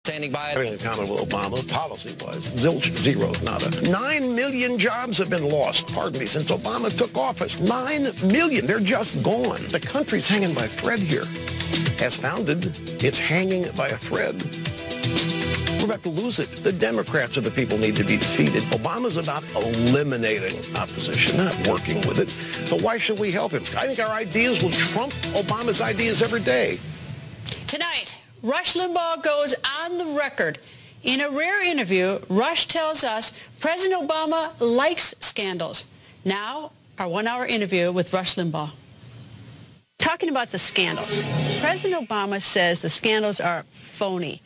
Standing by. Accountable Obama, policy-wise, zilch, zero, nada. 9 million jobs have been lost, since Obama took office. 9 million. They're just gone. The country's hanging by a thread here. As founded, it's hanging by a thread. We're about to lose it. The Democrats are the people need to be defeated. Obama's about eliminating opposition, not working with it. So why should we help him? I think our ideas will trump Obama's ideas every day. Tonight, Rush Limbaugh goes on the record. In a rare interview, Rush tells us President Obama likes scandals. Now, our one-hour interview with Rush Limbaugh. Talking about the scandals, President Obama says the scandals are phony.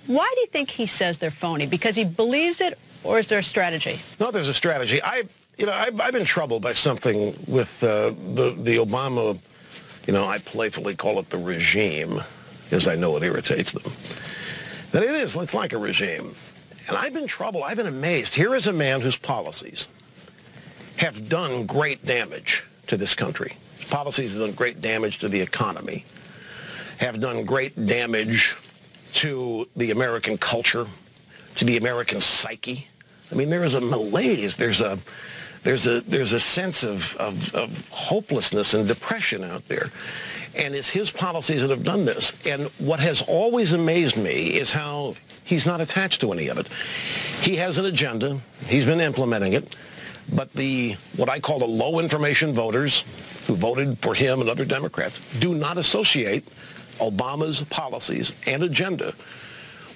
Why do you think he says they're phony? Because he believes it, or is there a strategy? No, there's a strategy. I've been troubled by something with the Obama, I playfully call it the regime, because I know it irritates them. But it's like a regime. And I've been troubled, I've been amazed. Here is a man whose policies have done great damage to this country. His policies have done great damage to the economy, have done great damage to the American culture, to the American psyche. I mean, there is a malaise. There's a sense of hopelessness and depression out there. And it's his policies that have done this. And what has always amazed me is how he's not attached to any of it. He has an agenda. He's been implementing it. But what I call the low information voters who voted for him and other Democrats do not associate Obama's policies and agenda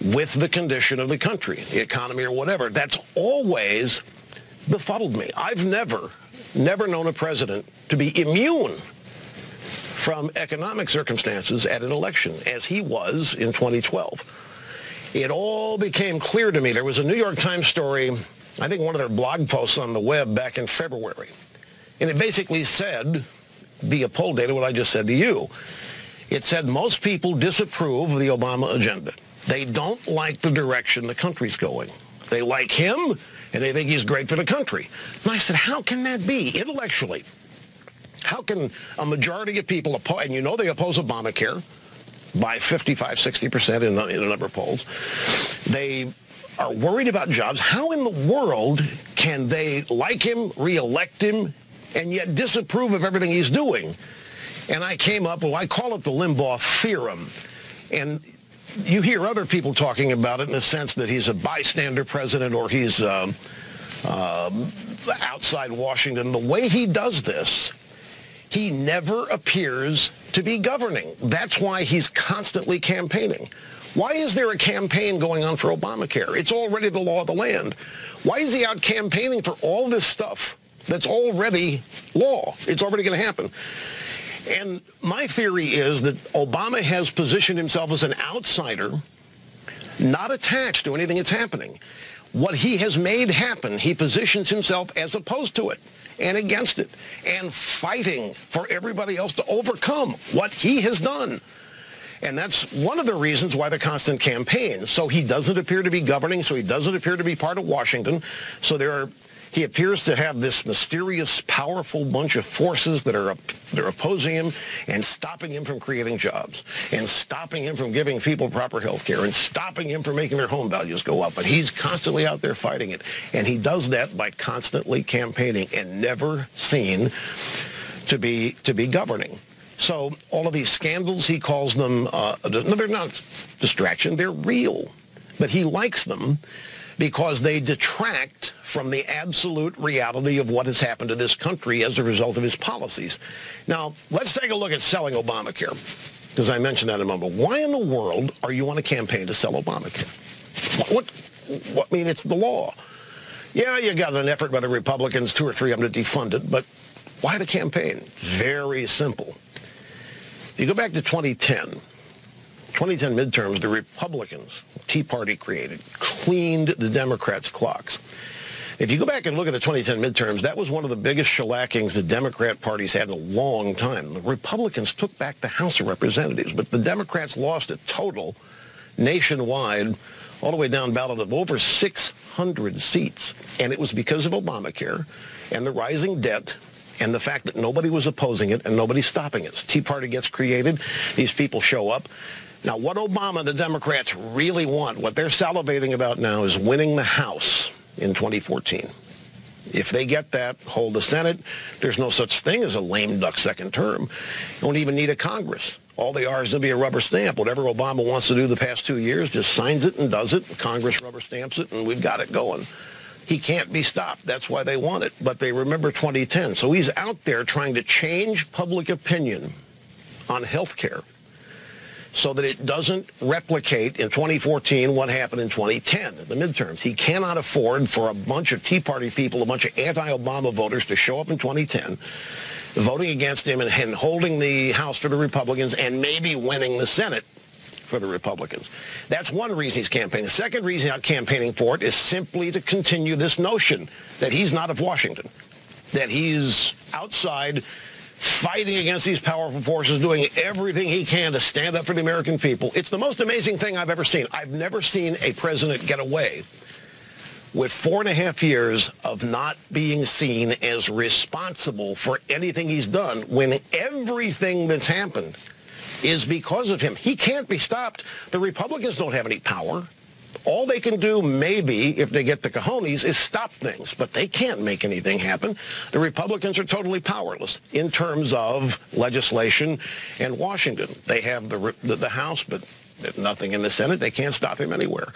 with the condition of the country, the economy or whatever. That's always befuddled me. I've never known a president to be immune from economic circumstances at an election, as he was in 2012. It all became clear to me. There was a New York Times story, I think one of their blog posts on the web back in February, and it basically said, via poll data, what I just said to you. It said most people disapprove of the Obama agenda. They don't like the direction the country's going. They like him, and they think he's great for the country. And I said, how can that be intellectually? How can a majority of people oppose, and they oppose Obamacare by 55, 60% in a number of polls. They are worried about jobs. How in the world can they like him, re-elect him, and yet disapprove of everything he's doing? And I came up, I call it the Limbaugh theorem. And you hear other people talking about it in the sense that he's a bystander president or he's outside Washington. The way he does this, he never appears to be governing. That's why he's constantly campaigning. Why is there a campaign going on for Obamacare? It's already the law of the land. Why is he out campaigning for all this stuff that's already law? It's already going to happen. And my theory is that Obama has positioned himself as an outsider, not attached to anything that's happening. What he has made happen, he positions himself as opposed to it and against it and fighting for everybody else to overcome what he has done. And that's one of the reasons why the constant campaign. So he doesn't appear to be governing, so he doesn't appear to be part of Washington. So he appears to have this mysterious, powerful bunch of forces that are opposing him and stopping him from creating jobs and stopping him from giving people proper health care and stopping him from making their home values go up. But he's constantly out there fighting it. And he does that by constantly campaigning and never seen to be governing. So all of these scandals, he calls them, no, they're not distraction, they're real. But he likes them because they detract from the absolute reality of what has happened to this country as a result of his policies. Now, let's take a look at selling Obamacare, because I mentioned that in a moment. Why in the world are you on a campaign to sell Obamacare? I mean, it's the law. Yeah, you got an effort by the Republicans, 2 or 3 of them, to defund it, but why the campaign? It's very simple. You go back to 2010 midterms, the Republicans, Tea Party created, cleaned the Democrats' clocks. If you go back and look at the 2010 midterms, that was one of the biggest shellackings the Democrat parties had in a long time. The Republicans took back the House of Representatives, but the Democrats lost a total nationwide, all the way down ballot of over 600 seats. And it was because of Obamacare and the rising debt and the fact that nobody was opposing it and nobody's stopping it. Tea Party gets created. These people show up. Now, what Obama and the Democrats really want, what they're salivating about now, is winning the House in 2014. If they get that, hold the Senate, there's no such thing as a lame duck second term. You don't even need a Congress. All they are is to be a rubber stamp. Whatever Obama wants to do the past 2 years, just signs it and does it. Congress rubber stamps it, and we've got it going. He can't be stopped. That's why they want it. But they remember 2010. So he's out there trying to change public opinion on health care so that it doesn't replicate in 2014 what happened in 2010, the midterms. He cannot afford for a bunch of Tea Party people, a bunch of anti-Obama voters to show up in 2010, voting against him and holding the House for the Republicans and maybe winning the Senate for the Republicans. That's one reason he's campaigning. The second reason he's not campaigning for it is simply to continue this notion that he's not of Washington, that he's outside fighting against these powerful forces, doing everything he can to stand up for the American people. It's the most amazing thing I've ever seen. I've never seen a president get away with 4.5 years of not being seen as responsible for anything he's done when everything that's happened is because of him. He can't be stopped. The Republicans don't have any power. All they can do, maybe, if they get the cojones, is stop things. But they can't make anything happen. The Republicans are totally powerless in terms of legislation and Washington. They have the House, but nothing in the Senate. They can't stop him anywhere.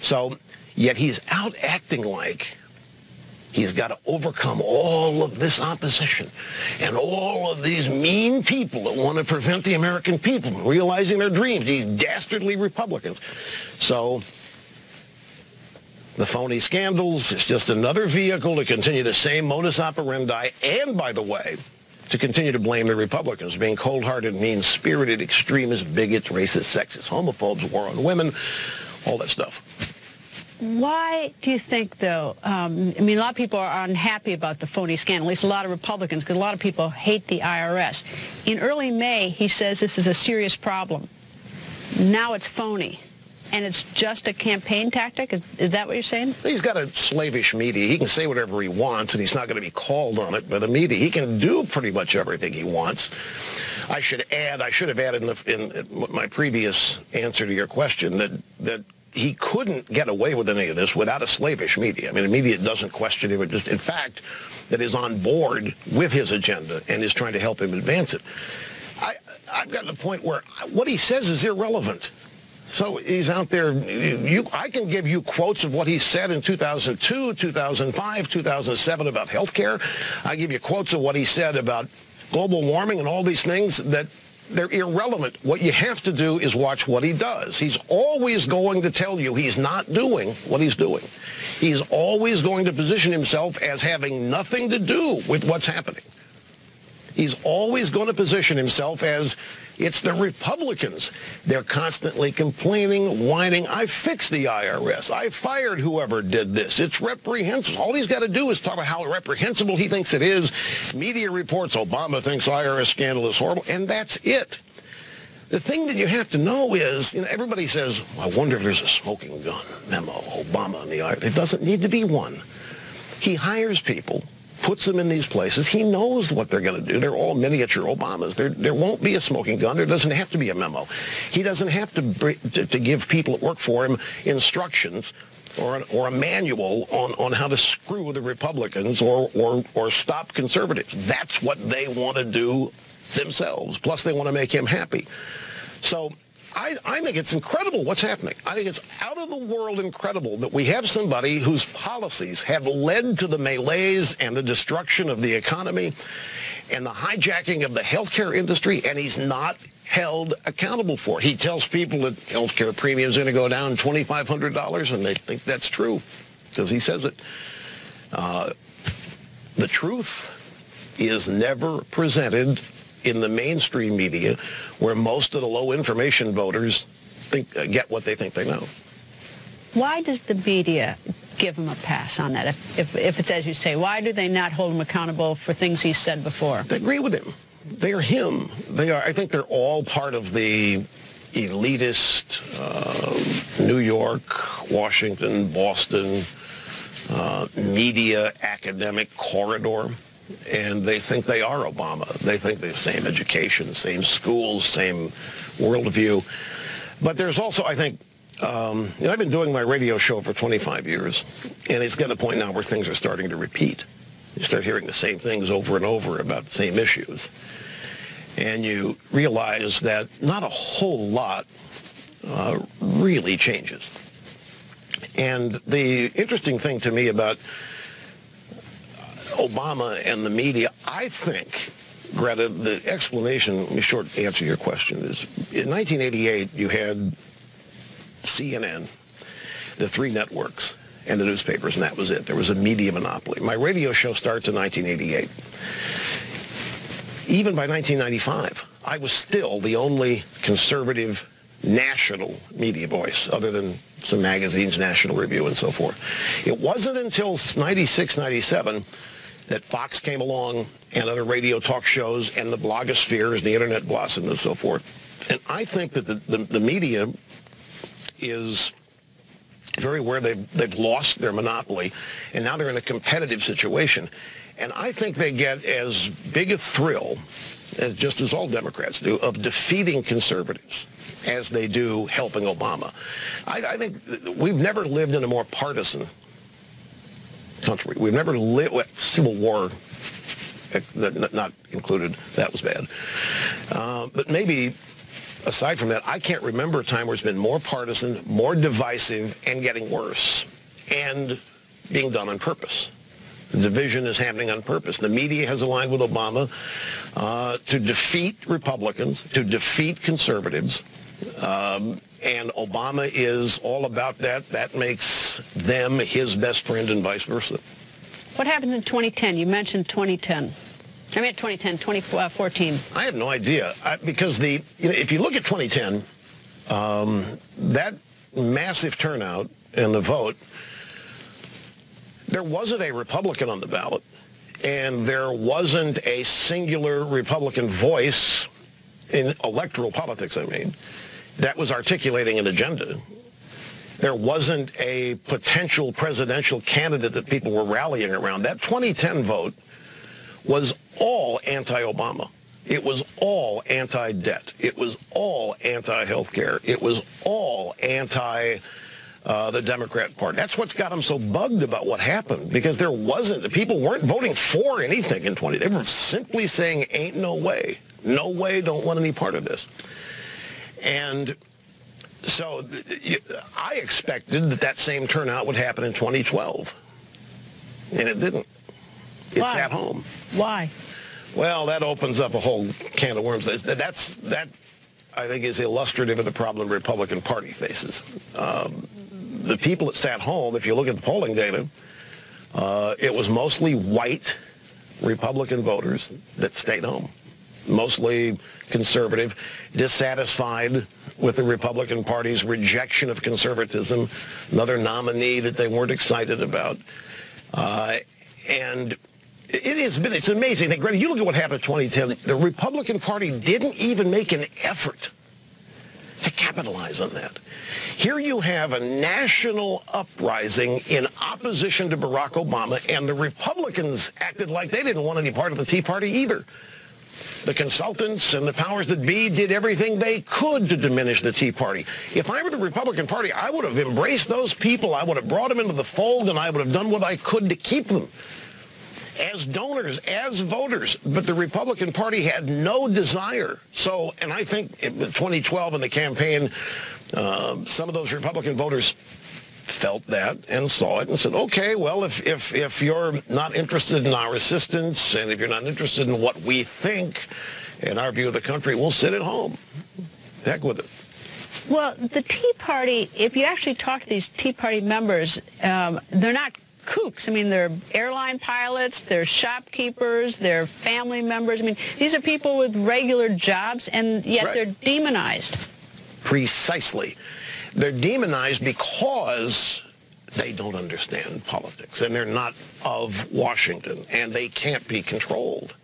So, yet he's out acting like he's got to overcome all of this opposition and all of these mean people that want to prevent the American people from realizing their dreams, these dastardly Republicans. So the phony scandals is just another vehicle to continue the same modus operandi and, by the way, to continue to blame the Republicans, being cold-hearted, mean-spirited, extremists, bigots, racists, sexists, homophobes, war on women, all that stuff. Why do you think, though, I mean, a lot of people are unhappy about the phony scandal, at least a lot of Republicans, because a lot of people hate the IRS. In early May, he says this is a serious problem. Now it's phony. And it's just a campaign tactic? Is that what you're saying? He's got a slavish media. He can say whatever he wants, and he's not going to be called on it by the media. He can do pretty much everything he wants. I should have added in my previous answer to your question that he couldn't get away with any of this without a slavish media. I mean, a media doesn't question him. It just, in fact, that is on board with his agenda and is trying to help him advance it. I've gotten to the point where what he says is irrelevant. So he's out there. I can give you quotes of what he said in 2002, 2005, 2007 about health care. I give you quotes of what he said about global warming and all these things that they're irrelevant. What you have to do is watch what he does. He's always going to tell you he's not doing what he's doing. He's always going to position himself as having nothing to do with what's happening. He's always going to position himself as it's the Republicans. They're constantly complaining, whining, I fixed the IRS. I fired whoever did this. It's reprehensible. All he's got to do is talk about how reprehensible he thinks it is. Media reports Obama thinks IRS scandal is horrible, and that's it. The thing that you have to know is, everybody says, I wonder if there's a smoking gun memo, Obama and the IRS. It doesn't need to be one. He hires people, puts them in these places. He knows what they're going to do. They're all miniature Obamas. There won't be a smoking gun. There doesn't have to be a memo. He doesn't have to give people that work for him instructions or a manual on how to screw the Republicans or stop conservatives. That's what they want to do themselves. Plus, they want to make him happy. So I think it's incredible what's happening. I think it's out of the world incredible that we have somebody whose policies have led to the malaise and the destruction of the economy and the hijacking of the healthcare industry, and he's not held accountable for it. He tells people that healthcare premiums are going to go down $2,500, and they think that's true because he says it. The truth is never presented in the mainstream media, where most of the low information voters get what they think they know. Why does the media give him a pass on that? If it's as you say, why do they not hold him accountable for things he's said before? They agree with him. They're him. They are. I think they're all part of the elitist New York, Washington, Boston media academic corridor. And they think they are Obama. They think they're the same education, same schools, same worldview. But there's also, I think, I've been doing my radio show for 25 years, and it's got a point now where things are starting to repeat. You start hearing the same things over and over about the same issues. And you realize that not a whole lot really changes. And the interesting thing to me about Obama and the media, I think, Greta, the explanation, let me short answer your question, is in 1988 you had CNN, the three networks, and the newspapers, and that was it. There was a media monopoly. My radio show starts in 1988. Even by 1995, I was still the only conservative national media voice, other than some magazines, National Review, and so forth. It wasn't until 96, 97 that Fox came along and other radio talk shows and the blogospheres and the internet blossomed and so forth. And I think that the media is very aware they've lost their monopoly, and now they're in a competitive situation. And I think they get as big a thrill, just as all Democrats do, of defeating conservatives as they do helping Obama. I think we've never lived in a more partisan country. We've never lived, Civil War not included, that was bad. But maybe aside from that, I can't remember a time where it's been more partisan, more divisive, and getting worse, and being done on purpose. The division is happening on purpose. The media has aligned with Obama to defeat Republicans, to defeat conservatives, and Obama is all about that. That makes them his best friend and vice versa. What happened in 2010? You mentioned 2010. I meant 2010, 2014. I have no idea, because if you look at 2010, that massive turnout in the vote, there wasn't a Republican on the ballot, and there wasn't a singular Republican voice in electoral politics, I mean, that was articulating an agenda. There wasn't a potential presidential candidate that people were rallying around. That 2010 vote was all anti-Obama. It was all anti-debt. It was all anti-health care. It was all anti the Democrat Party. That's what's got them so bugged about what happened, because people weren't voting for anything in 20. They were simply saying, ain't no way. No way, don't want any part of this. And so I expected that same turnout would happen in 2012. And it didn't. It's Why? at home. Why? Well, that opens up a whole can of worms. That I think, is illustrative of the problem the Republican Party faces. The people that sat home, if you look at the polling data, it was mostly white Republican voters that stayed home. Mostly conservative, dissatisfied with the Republican Party's rejection of conservatism, another nominee that they weren't excited about. And it's amazing that, Greta, you look at what happened in 2010, the Republican Party didn't even make an effort to capitalize on that. Here you have a national uprising in opposition to Barack Obama, and the Republicans acted like they didn't want any part of the Tea Party either. The consultants and the powers that be did everything they could to diminish the Tea Party. If I were the Republican Party, I would have embraced those people. I would have brought them into the fold, and I would have done what I could to keep them as donors, as voters. But the Republican Party had no desire. So, and I think in 2012 in the campaign, some of those Republican voters felt that and saw it and said, okay, well, if you're not interested in our assistance, and if you're not interested in what we think in our view of the country, we'll sit at home. Heck with it. Well, the Tea Party, if you actually talk to these Tea Party members, they're not kooks. I mean, they're airline pilots, they're shopkeepers, they're family members. I mean, these are people with regular jobs, and yet Right. they're demonized. Precisely. They're demonized because they don't understand politics, and they're not of Washington, and they can't be controlled.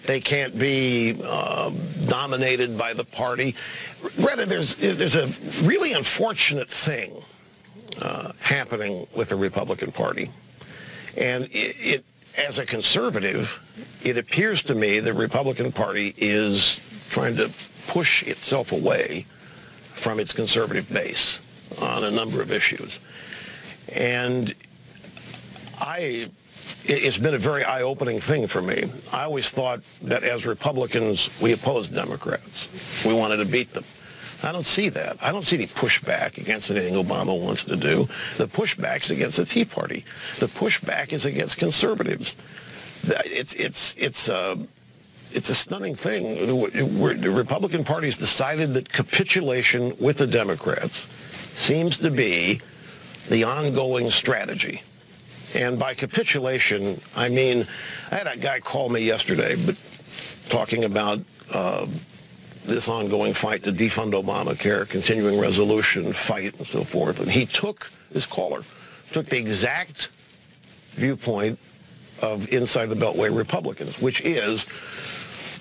They can't be dominated by the party. Greta, there's a really unfortunate thing happening with the Republican Party, and it as a conservative, it appears to me the Republican Party is trying to push itself away from its conservative base on a number of issues. And it's been a very eye-opening thing for me. I always thought that as Republicans, we opposed Democrats. We wanted to beat them. I don't see that. I don't see any pushback against anything Obama wants to do. The pushback's against the Tea Party. The pushback is against conservatives. It's a stunning thing. The Republican Party's decided that capitulation with the Democrats seems to be the ongoing strategy. And by capitulation, I mean, I had a guy call me yesterday talking about this ongoing fight to defund Obamacare, continuing resolution fight and so forth. And this caller took the exact viewpoint of inside the Beltway Republicans, which is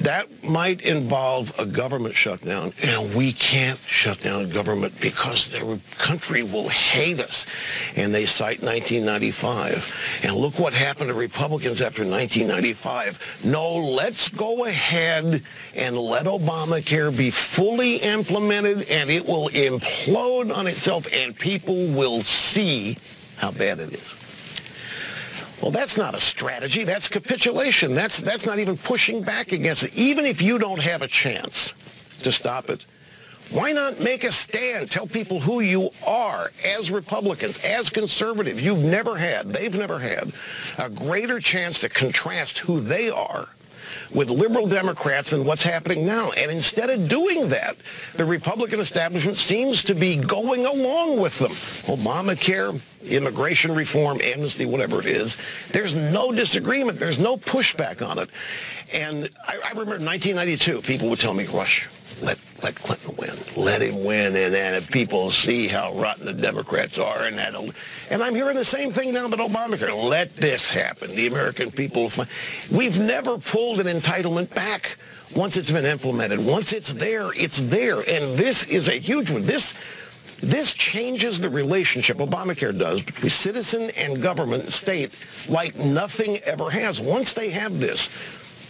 that might involve a government shutdown, and we can't shut down government because the country will hate us. And they cite 1995. And look what happened to Republicans after 1995. No, let's go ahead and let Obamacare be fully implemented, and it will implode on itself, and people will see how bad it is. Well, that's not a strategy. That's capitulation. That's not even pushing back against it. Even if you don't have a chance to stop it, why not make a stand? Tell people who you are as Republicans, as conservatives. They've never had a greater chance to contrast who they are with liberal Democrats than what's happening now. And instead of doing that, the Republican establishment seems to be going along with them. Obamacare, immigration reform, amnesty, whatever it is, there's no disagreement. There's no pushback on it. And I remember in 1992, people would tell me, Rush, let Clinton win. Let him win, and then people see how rotten the Democrats are. And I'm hearing the same thing now about Obamacare. Let this happen. The American people. We've never pulled an entitlement back once it's been implemented. Once it's there, it's there. And this is a huge one. This changes the relationship, Obamacare does, between citizen and government and state like nothing ever has. Once they have this,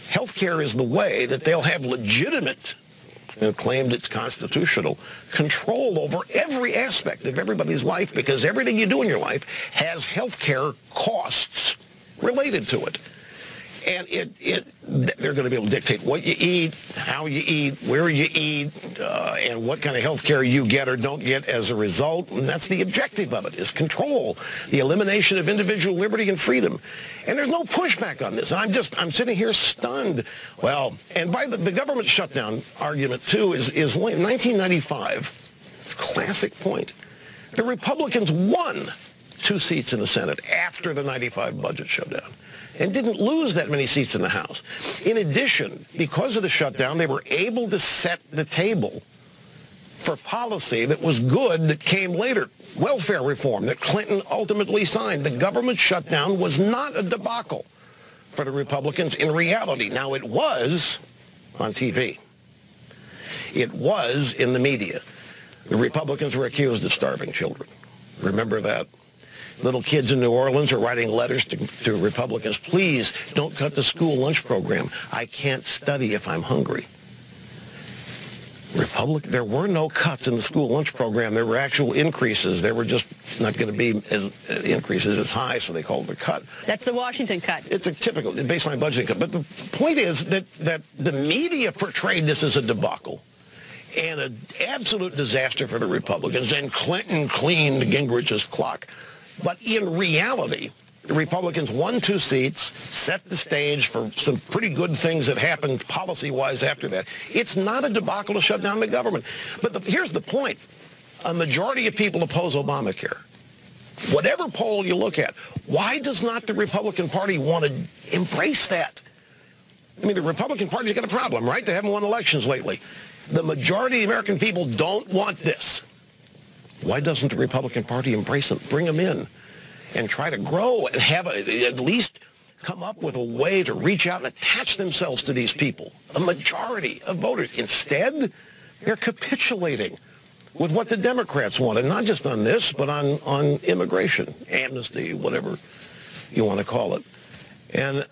healthcare is the way that they'll have legitimate, claimed it's constitutional, control over every aspect of everybody's life, because everything you do in your life has healthcare costs related to it. And they're going to be able to dictate what you eat, how you eat, where you eat, and what kind of health care you get or don't get as a result. And that's the objective of it, is control, the elimination of individual liberty and freedom. And there's no pushback on this. And I'm sitting here stunned. Well, and by the government shutdown argument, too, is 1995, classic point. The Republicans won 2 seats in the Senate after the 95 budget shutdown, and didn't lose that many seats in the House. In addition, because of the shutdown, they were able to set the table for policy that was good that came later. Welfare reform that Clinton ultimately signed. The government shutdown was not a debacle for the Republicans in reality. Now, it was on TV. It was in the media. The Republicans were accused of starving children. Remember that? Little kids in New Orleans are writing letters to Republicans. Please don't cut the school lunch program. I can't study if I'm hungry. There were no cuts in the school lunch program. There were actual increases. They were just not going to be increases as high, so they called it a cut. That's the Washington cut. It's a typical baseline budgeting cut. But the point is that the media portrayed this as a debacle and an absolute disaster for the Republicans, and Clinton cleaned Gingrich's clock. But in reality, the Republicans won 2 seats, set the stage for some pretty good things that happened policy-wise after that. It's not a debacle to shut down the government. But here's the point. A majority of people oppose Obamacare. Whatever poll you look at, why does not the Republican Party want to embrace that? I mean, the Republican Party's got a problem, right? They haven't won elections lately. The majority of the American people don't want this. Why doesn't the Republican Party embrace them, bring them in, and try to grow and have at least come up with a way to reach out and attach themselves to these people, the majority of voters? Instead, they're capitulating with what the Democrats want, and not just on this, but on immigration, amnesty, whatever you want to call it. And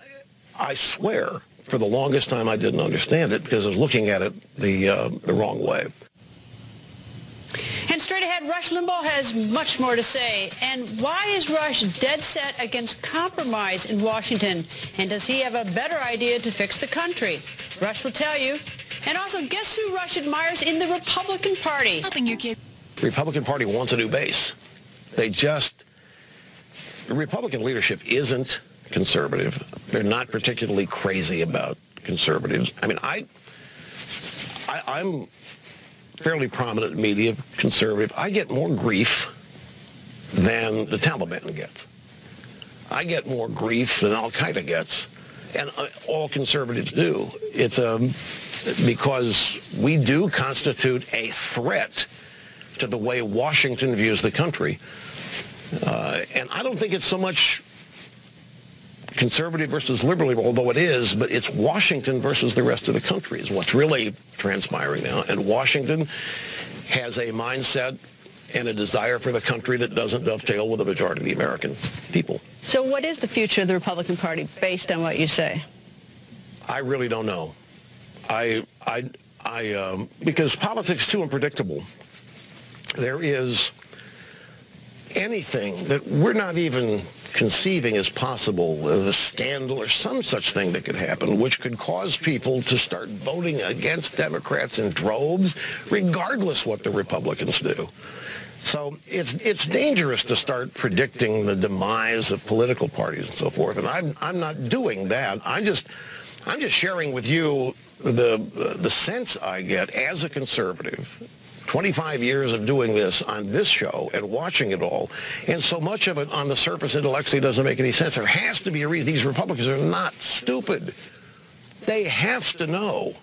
I swear, for the longest time, I didn't understand it because I was looking at it the wrong way. And straight ahead, Rush Limbaugh has much more to say. And why is Rush dead set against compromise in Washington? And does he have a better idea to fix the country? Rush will tell you. And also, guess who Rush admires in the Republican Party? Helping your kid. The Republican Party wants a new base. The Republican leadership isn't conservative. They're not particularly crazy about conservatives. I mean, I'm fairly prominent media conservative. I get more grief than the Taliban gets. I get more grief than Al-Qaeda gets, and all conservatives do. It's because we do constitute a threat to the way Washington views the country. And I don't think it's so much conservative versus liberal, although it is, but it's Washington versus the rest of the country is what's really transpiring now. And Washington has a mindset and a desire for the country that doesn't dovetail with the majority of the American people. So what is the future of the Republican Party based on what you say? I really don't know. Because politics is too unpredictable. There is anything that we're not even conceiving as possible, a scandal or some such thing that could happen, which could cause people to start voting against Democrats in droves, regardless what the Republicans do. So it's dangerous to start predicting the demise of political parties and so forth, and I'm not doing that. I'm just sharing with you the sense I get as a conservative. 25 years of doing this on this show and watching it all, and so much of it on the surface intellectually doesn't make any sense. There has to be a reason. These Republicans are not stupid. They have to know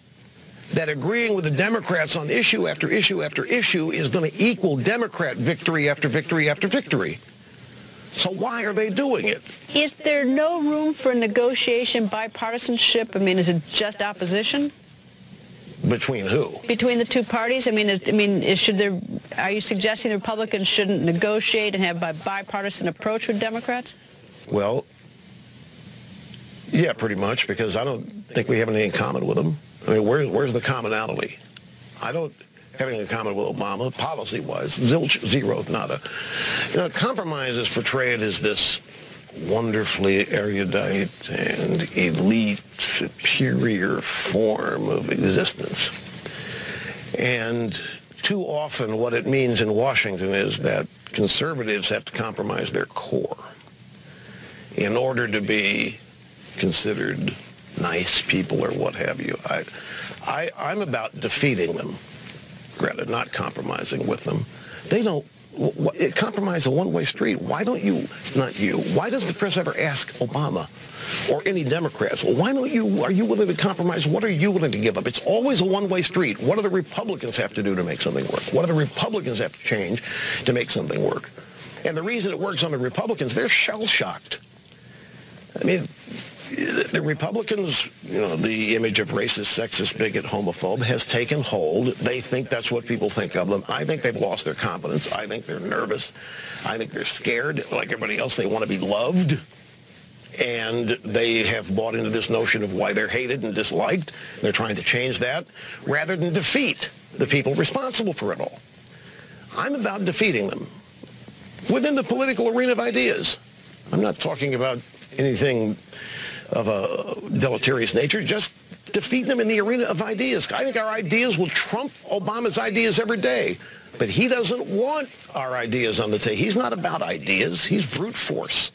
that agreeing with the Democrats on issue after issue after issue is going to equal Democrat victory after victory after victory. So why are they doing it? Is there no room for negotiation, bipartisanship? I mean, is it just opposition? Between who? Between the two parties. Are you suggesting the Republicans shouldn't negotiate and have a bipartisan approach with Democrats? Well, yeah, pretty much, because I don't think we have anything in common with them. I mean, where's the commonality? I don't have anything in common with Obama, policy-wise. Zilch, zero, nada. You know, compromise is portrayed as this wonderfully erudite and elite, superior form of existence. And too often what it means in Washington is that conservatives have to compromise their core in order to be considered nice people or what have you. I'm about defeating them, Greta, not compromising with them. They don't. Compromise is a one-way street. Why don't you, not you, why doesn't the press ever ask Obama or any Democrats, well, why don't you, are you willing to compromise? What are you willing to give up? It's always a one-way street. What do the Republicans have to do to make something work? What do the Republicans have to change to make something work? And the reason it works on the Republicans, they're shell-shocked. I mean, the Republicans, you know, the image of racist, sexist, bigot, homophobe has taken hold. They think that's what people think of them. I think they've lost their confidence. I think they're nervous. I think they're scared. Like everybody else, they want to be loved. And they have bought into this notion of why they're hated and disliked. They're trying to change that rather than defeat the people responsible for it all. I'm about defeating them within the political arena of ideas. I'm not talking about anything of a deleterious nature, just defeat them in the arena of ideas. I think our ideas will trump Obama's ideas every day, but he doesn't want our ideas on the table. He's not about ideas. He's brute force.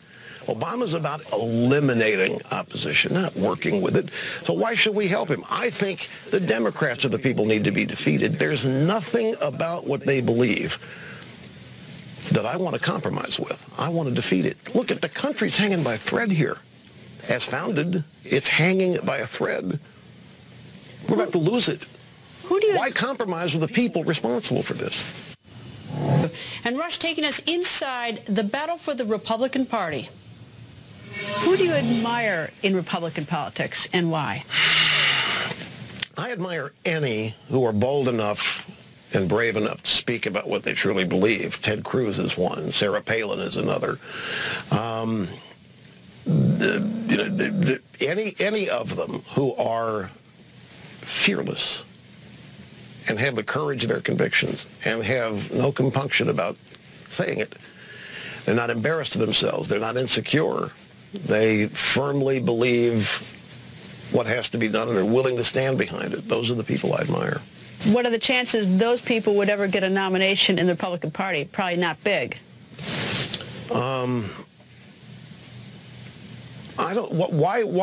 Obama's about eliminating opposition, not working with it. So why should we help him? I think the Democrats are the people need to be defeated. There's nothing about what they believe that I want to compromise with. I want to defeat it. Look, at the country's hanging by a thread here. As founded, it's hanging by a thread. We're about to lose it. Why compromise with the people responsible for this? And Rush taking us inside the battle for the Republican Party. Who do you admire in Republican politics and why? I admire any who are bold enough and brave enough to speak about what they truly believe. Ted Cruz is one. Sarah Palin is another. Any of them who are fearless and have the courage of their convictions and have no compunction about saying it. They're not embarrassed of themselves. They're not insecure. They firmly believe what has to be done and are willing to stand behind it. Those are the people I admire. What are the chances those people would ever get a nomination in the Republican Party? Probably not big. Why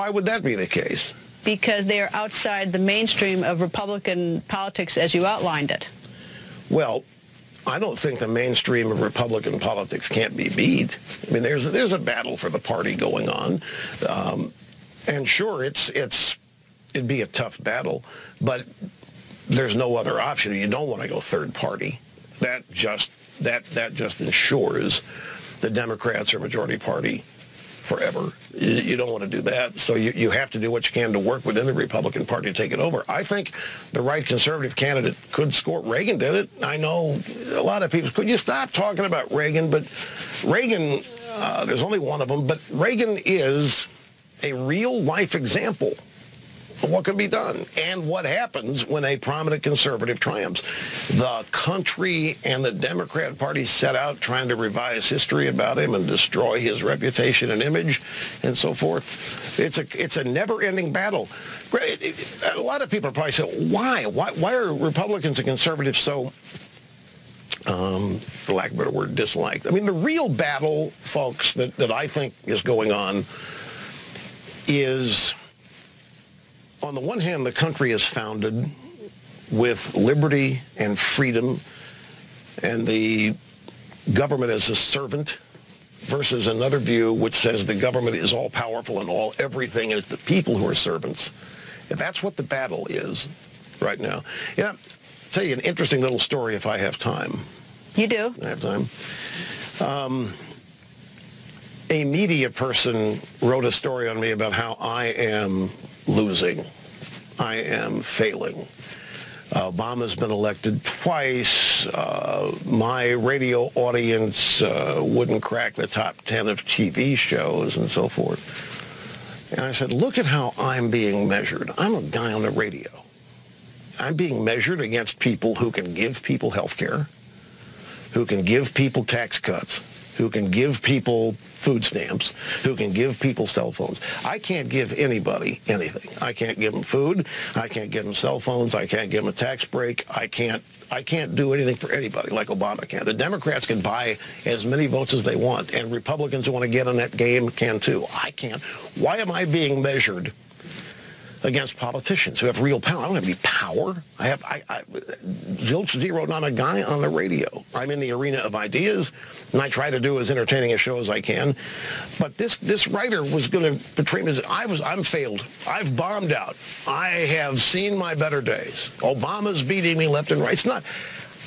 would that be the case? Because they are outside the mainstream of Republican politics as you outlined it. Well, I don't think the mainstream of Republican politics can't be beat. I mean, there's a battle for the party going on, and sure, it'd be a tough battle, but there's no other option. You don't want to go third party. That just ensures the Democrats are majority party forever. You don't want to do that. So you have to do what you can to work within the Republican Party to take it over. I think the right conservative candidate could score. Reagan did it. I know a lot of people, could you stop talking about Reagan? But Reagan, there's only one of them, but Reagan is a real-life example of what can be done and what happens when a prominent conservative triumphs. The country and the Democrat Party set out trying to revise history about him and destroy his reputation and image and so forth. It's a never-ending battle. A lot of people probably say, why are Republicans and conservatives so, for lack of a better word, disliked? I mean, the real battle, folks, that I think is going on is, on the one hand, the country is founded with liberty and freedom and the government as a servant, versus another view which says the government is all powerful and everything, and it's the people who are servants. And that's what the battle is right now. Yeah, I'll tell you an interesting little story if I have time. You do? I have time. A media person wrote a story on me about how I am losing. I am failing. Obama's been elected twice. My radio audience wouldn't crack the top 10 of TV shows and so forth. And I said, look at how I'm being measured. I'm a guy on the radio. I'm being measured against people who can give people health care, who can give people tax cuts, who can give people food stamps, who can give people cell phones. I can't give anybody anything. I can't give them food. I can't give them cell phones. I can't give them a tax break. I can't do anything for anybody like Obama can. The Democrats can buy as many votes as they want, and Republicans who want to get on that game can too. I can't. Why am I being measured against politicians who have real power? I don't have any power. I zilch zero, not a guy on the radio. I'm in the arena of ideas, and I try to do as entertaining a show as I can. But this writer was going to portray me as I'm failed. I've bombed out. I have seen my better days. Obama's beating me left and right. It's not.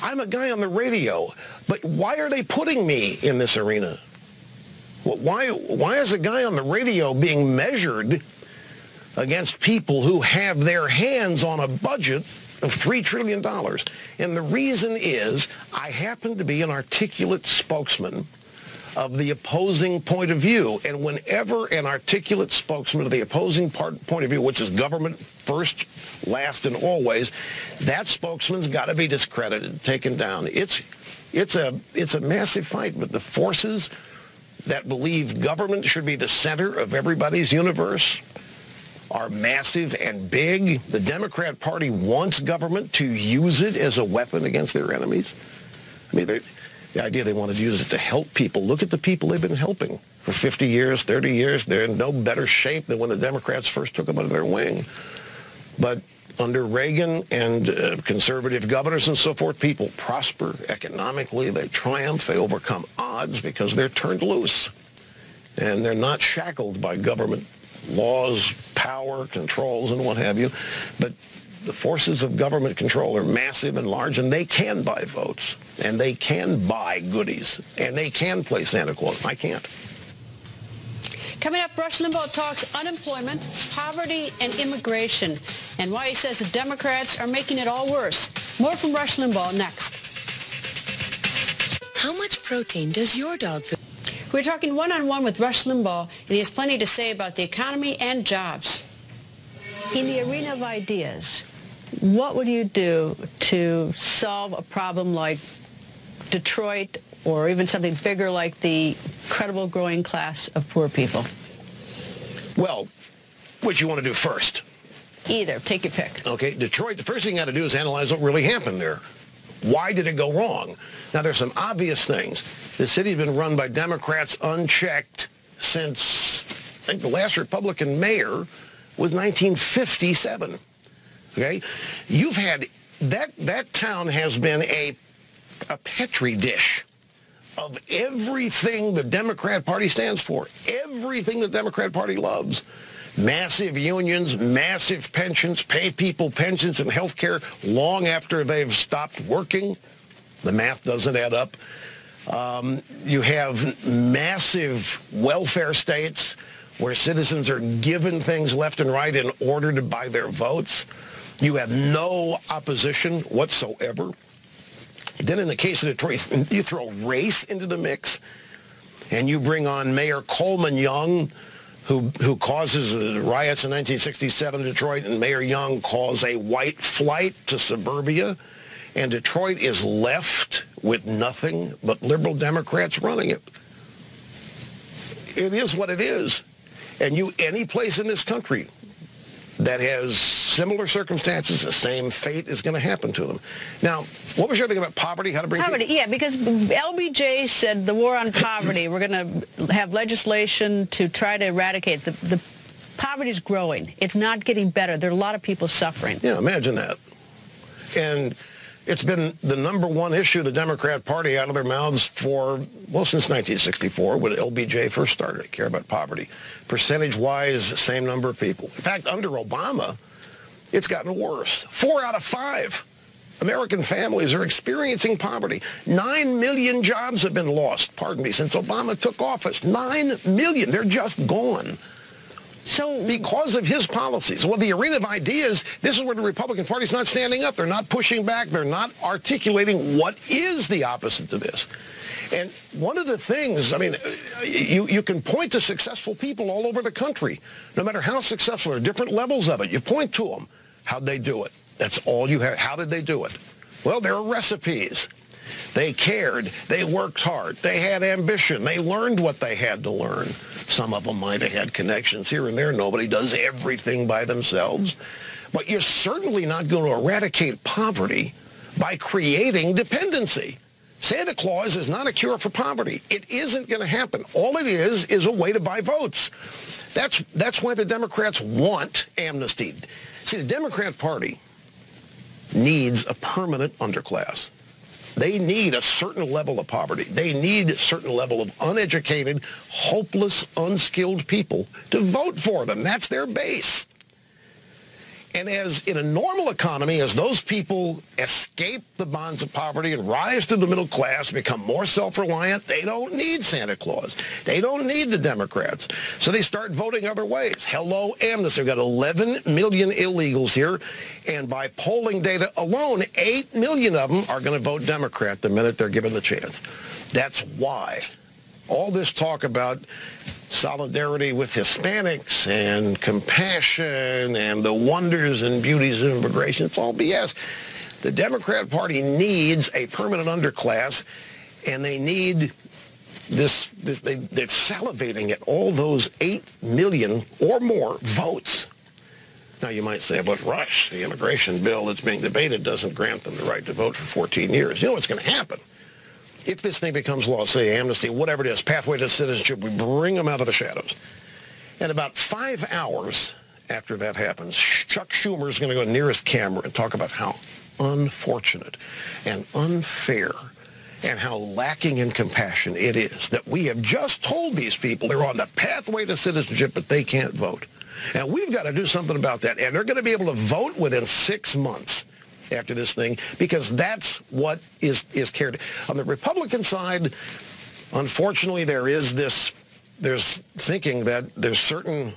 I'm a guy on the radio. But why are they putting me in this arena? Why is a guy on the radio being measured against people who have their hands on a budget of $3 trillion. And the reason is I happen to be an articulate spokesman of the opposing point of view. And whenever an articulate spokesman of the opposing point of view, which is government first, last, and always, that spokesman's got to be discredited, taken down. It's a massive fight, but the forces that believe government should be the center of everybody's universe are massive and big. The Democrat Party wants government to use it as a weapon against their enemies. I mean, the idea they want to use it to help people. Look at the people they've been helping for 50 years, 30 years. They're in no better shape than when the Democrats first took them under their wing. But under Reagan and conservative governors and so forth, people prosper economically. They triumph. They overcome odds because they're turned loose. And they're not shackled by government laws, power, controls, and what have you. But the forces of government control are massive and large, and they can buy votes, and they can buy goodies, and they can play Santa Claus. I can't. Coming up, Rush Limbaugh talks unemployment, poverty, and immigration, and why he says the Democrats are making it all worse. More from Rush Limbaugh next. How much protein does your dog food? We're talking one-on-one with Rush Limbaugh, and he has plenty to say about the economy and jobs. In the arena of ideas, What would you do to solve a problem like Detroit, or even something bigger like the incredible growing class of poor people? Well, what you want to do first? Either. Take your pick. Okay, Detroit, the first thing you got to do is analyze what really happened there. Why did it go wrong? Now, there's some obvious things. The city's been run by Democrats unchecked since, I think, the last Republican mayor was 1957. Okay? You've had, that town has been a petri dish of everything the Democrat Party stands for, everything the Democrat Party loves. Massive unions, massive pensions, pay people pensions and health care long after they've stopped working. The math doesn't add up. You have massive welfare states where citizens are given things left and right in order to buy their votes. You have no opposition whatsoever. Then in the case of Detroit, you throw race into the mix, and you bring on Mayor Coleman Young, who causes the riots in 1967 in Detroit, and Mayor Young caused a white flight to suburbia, and Detroit is left with nothing but liberal Democrats running it. It is what it is. And any place in this country that has similar circumstances, the same fate is going to happen to them. Now, what was your thing about poverty? How to bring poverty? Yeah, because LBJ said the war on poverty, we're going to have legislation to try to eradicate. The poverty is growing. It's not getting better. There are a lot of people suffering. Yeah, imagine that. And it's been the number one issue of the Democrat Party out of their mouths for, well, since 1964, when LBJ first started to care about poverty. Percentage-wise, same number of people. In fact, under Obama, it's gotten worse. 4 out of 5 American families are experiencing poverty. 9 million jobs have been lost, since Obama took office. 9 million. They're just gone. So because of his policies. Well, the arena of ideas, this is where the Republican Party's not standing up. They're not pushing back. They're not articulating what is the opposite to this. And one of the things, I mean, you can point to successful people all over the country, no matter how successful, there are different levels of it. You point to them. How'd they do it? That's all you have. How did they do it? Well, there are recipes. They cared. They worked hard. They had ambition. They learned what they had to learn. Some of them might have had connections here and there. Nobody does everything by themselves. But you're certainly not going to eradicate poverty by creating dependency. Santa Claus is not a cure for poverty. It isn't going to happen. All it is a way to buy votes. That's why the Democrats want amnesty. See, the Democrat Party needs a permanent underclass. They need a certain level of poverty. They need a certain level of uneducated, hopeless, unskilled people to vote for them. That's their base. And as in a normal economy, as those people escape the bonds of poverty and rise to the middle class, become more self-reliant, they don't need Santa Claus. They don't need the Democrats. So they start voting other ways. Hello, amnesty. We've got 11 million illegals here. And by polling data alone, 8 million of them are going to vote Democrat the minute they're given the chance. That's why all this talk about solidarity with Hispanics and compassion and the wonders and beauties of immigration, it's all BS. The Democrat Party needs a permanent underclass, and they need this they're salivating at all those 8 million or more votes. Now, you might say, but Rush, the immigration bill that's being debated doesn't grant them the right to vote for 14 years. You know what's going to happen? If this thing becomes law, say amnesty, whatever it is, pathway to citizenship, we bring them out of the shadows. And about 5 hours after that happens, Chuck Schumer is going to go nearest camera and talk about how unfortunate and unfair and how lacking in compassion it is that we have just told these people they're on the pathway to citizenship, but they can't vote. And we've got to do something about that. And they're going to be able to vote within 6 months after this thing, because that's what is cared. On the Republican side, unfortunately, there's thinking that there's certain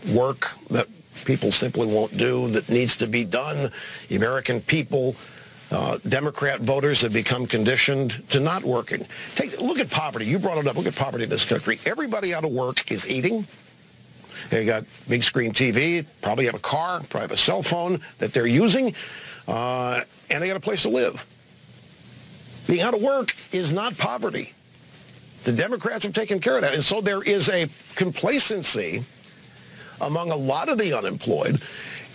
work that people simply won't do that needs to be done. The American people, Democrat voters have become conditioned to not working. Look at poverty. You brought it up. Look at poverty in this country. Everybody out of work is eating. They got big screen TV, probably have a car, probably have a cell phone that they're using, and they got a place to live. Being out of work is not poverty. The Democrats have taken care of that. And so there is a complacency among a lot of the unemployed.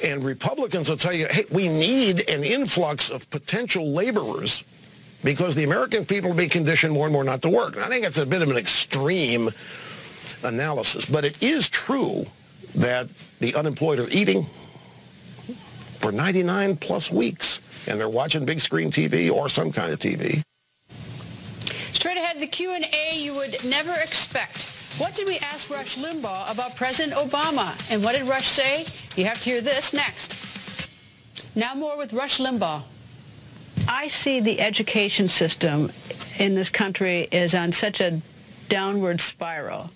And Republicans will tell you, hey, we need an influx of potential laborers because the American people will be conditioned more and more not to work. And I think it's a bit of an extreme analysis. But it is true that the unemployed are eating for 99 plus weeks. And they're watching big screen TV or some kind of TV. Straight ahead, the Q&A you would never expect. What did we ask Rush Limbaugh about President Obama? And what did Rush say? You have to hear this next. Now more with Rush Limbaugh. I see the education system in this country is on such a downward spiral.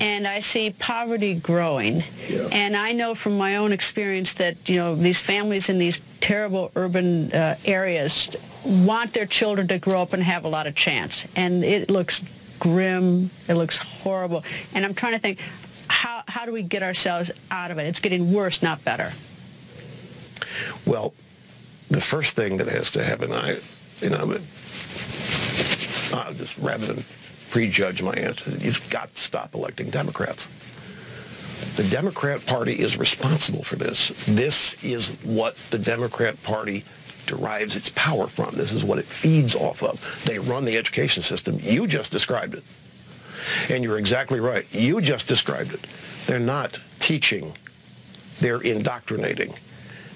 And I see poverty growing. Yeah. And I know from my own experience that, these families in these terrible urban areas want their children to grow up and have a lot of chance. And it looks grim. It looks horrible. And I'm trying to think, how do we get ourselves out of it? It's getting worse, not better. Well, the first thing that has to happen, just rather than prejudge my answer, you've got to stop electing Democrats. The Democrat Party is responsible for this. This is what the Democrat Party derives its power from. This is what it feeds off of. They run the education system. You just described it. And you're exactly right. You just described it. They're not teaching. They're indoctrinating.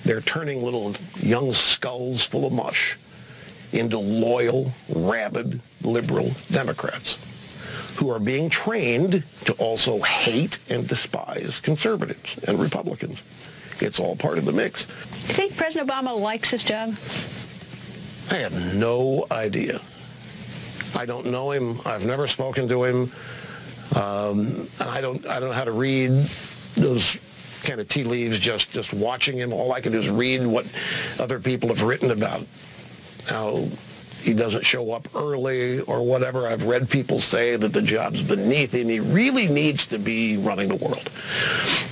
They're turning little young skulls full of mush into loyal, rabid, liberal Democrats who are being trained to also hate and despise conservatives and Republicans. It's all part of the mix. Do you think President Obama likes his job? I have no idea. I don't know him. I've never spoken to him. And I don't know how to read those kind of tea leaves just watching him. All I can do is read what other people have written about how he doesn't show up early or whatever. I've read people say that the job's beneath him. He really needs to be running the world,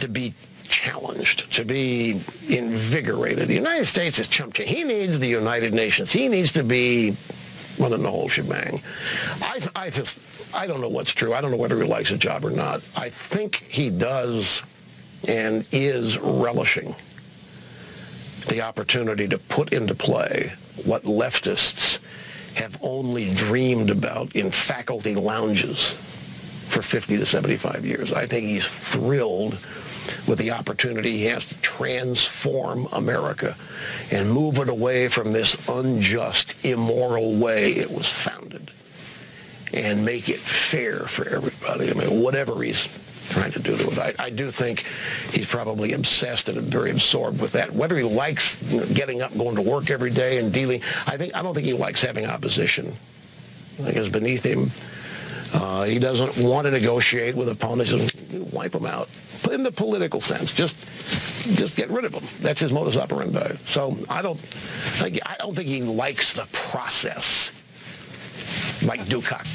to be challenged, to be invigorated. The United States is chump change. He needs the United Nations. He needs to be running the whole shebang. I don't know what's true. I don't know whether he likes a job or not. I think he does and is relishing the opportunity to put into play what leftists have only dreamed about in faculty lounges for 50 to 75 years. I think he's thrilled with the opportunity he has to transform America and move it away from this unjust, immoral way it was founded and make it fair for everybody. I mean, whatever he's trying to do to it. I do think he's probably obsessed and very absorbed with that. Whether he likes getting up, going to work every day and dealing, I don't think he likes having opposition. I think it's beneath him. He doesn't want to negotiate with opponents. Just wipe them out. In the political sense, just get rid of them. That's his modus operandi. So I don't think he likes the process like Dukak.